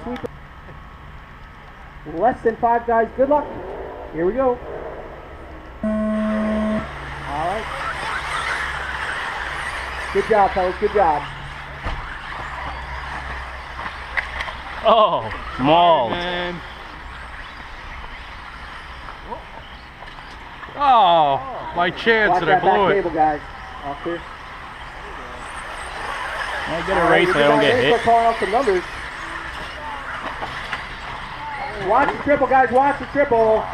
Sweeper. Less than 5 guys. Good luck. Here we go. All right. Good job, fellas. Good job. Oh, mauled. Oh, my chance Watch and I that back blew it. table, guys. All clear. I get a race so I don't get hit. Calling out some numbers. Watch the triple, guys. Watch the triple.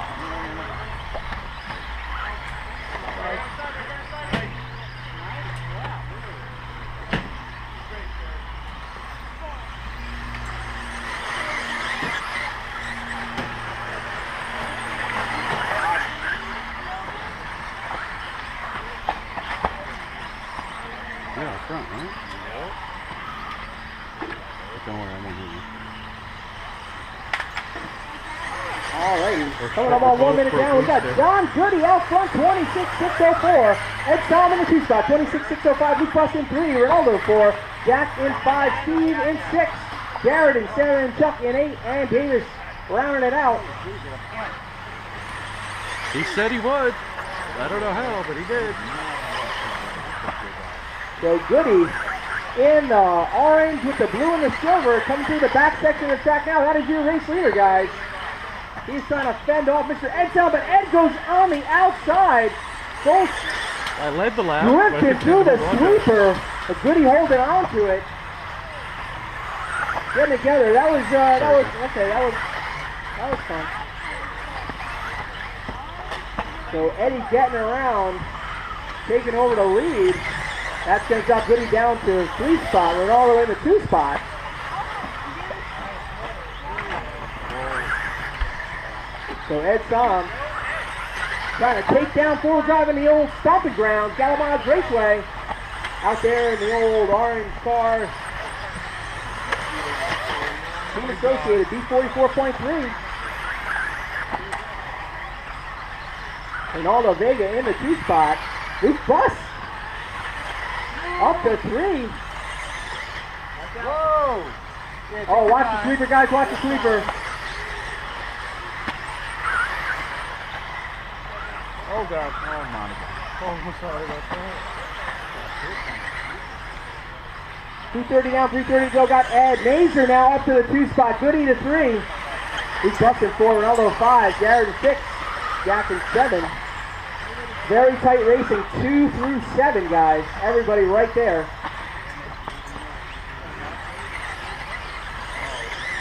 Yeah, up front, right? Don't worry, I won't hit you. Alrighty, coming up on 1 minute down, we got John Goody out front, 26.604. Ed Tom in the 2 spot, 26.605. Luke Buss in 3, Ronaldo 4, Jack in 5, Steve in 6, Jared and Sarah and Chuck in 8, and Davis rounding it out. He said he would. I don't know how, but he did. So Goody in the orange with the blue and the silver coming through the back section of the track now. That is your race leader, guys. He's trying to fend off Mr. Edtown, but Ed goes on the outside. Goes I led the lap. drifting through the sweeper. But Goody holding on to it. Getting together. That was fun. So Eddie getting around, taking over the lead. That's going to drop Goody down to 3 spot. We're all the way in the 2 spot. So Ed Som trying to take down full drive in the old stomping grounds, Galamod Raceway. Out there in the old orange car. Team Associated, B44.3. Ronaldo Vega in the 2 spot. Luke Buss up to 3. Whoa! Oh, watch the sweeper, guys. Watch the sweeper. Oh, God. Oh, my God. Oh, I'm sorry about that. 2:30 down, 3:30 to go. Got Ed Mazer now up to the 2 spot. Goody to 3. Luke Buss in 4. Ronaldo 5. Jared in 6. Jack in 7. Very tight racing, 2 through 7, guys. Everybody right there.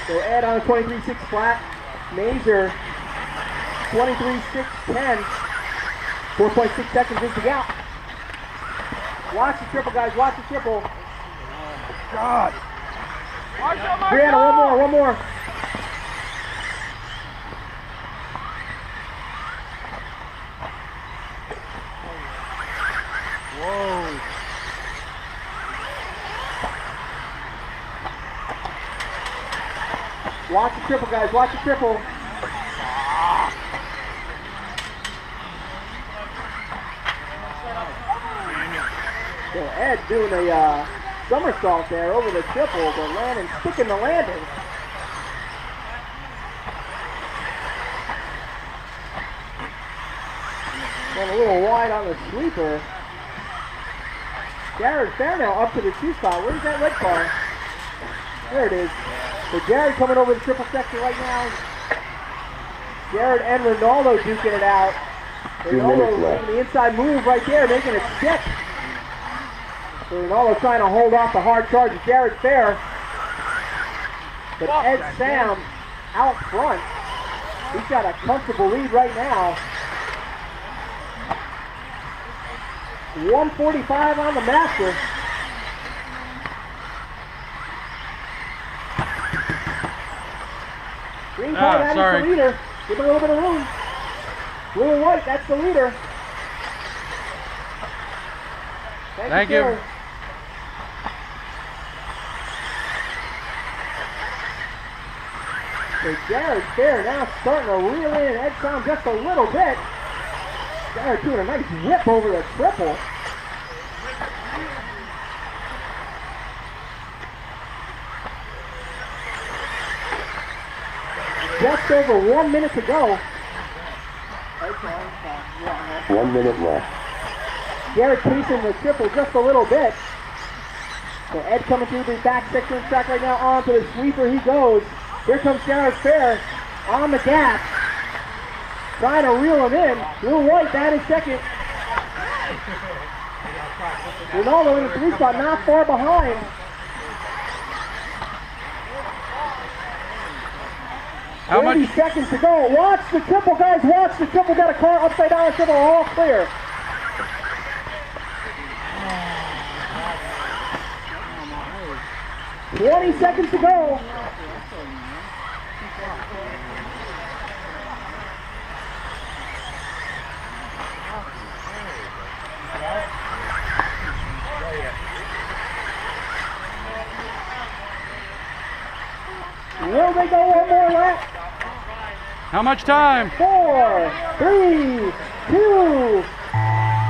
So Ed on a 23.6 flat. Mazer 23.610. 4.6 seconds is the gap. Watch the triple, guys. Watch the triple. God. Watch out, my Brianna, one more. Whoa. Watch the triple, guys. Watch the triple. So Ed doing a somersault there over the triple, but landing, sticking the landing. Went a little wide on the sweeper. Jared Fairnow up to the 2 spot. Where's that red car? There it is. So Jared coming over the triple section right now. Jared and Ronaldo duking it out. Ronaldo making the inside move right there, making it stick. So Ronaldo trying to hold off the hard charge of Jared Fair. But Ed Sam out front. He's got a comfortable lead right now. 145 on the master. Green car, that is the leader. Give him a little bit of room. Blue and white, that's the leader. Thank you. Sir. So Jared Fair now starting to reel in Ed Sam just a little bit. Jared doing a nice whip over the triple. just over 1 minute to go. 1 minute left. Garrett chasing the triple just a little bit. So Ed coming through the back section of the track right now. Onto the sweeper he goes. Here comes Garrett Fair on the gas. Trying to reel him in. Will White down in second. Ronaldo in the 3 spot, not far behind. How 30 much? seconds to go. Watch the triple, guys. Watch the triple. Got a car upside down triple. All clear. $20 seconds to go. Will they go one more lap? How much time? 4, 3, 2.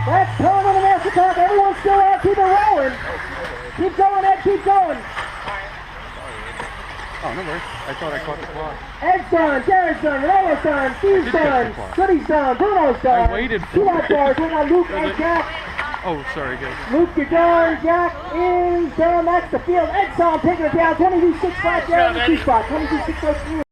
That's time on the master clock. Everyone's still out. Keep it rolling. Keep going, Ed. Keep going. Oh, no worries. I thought I caught the clock. Ed's son, Jared's son, Ronaldo's son, Steve's son, Goody's son, Bruno's son. I waited for 2 out bars. We got Luke and Jack. Oh, sorry, guys. Luke, you're done. Jack is done. That's the field. Ed's son taking it down. 22-6 flat down in the 2 spot. 22-6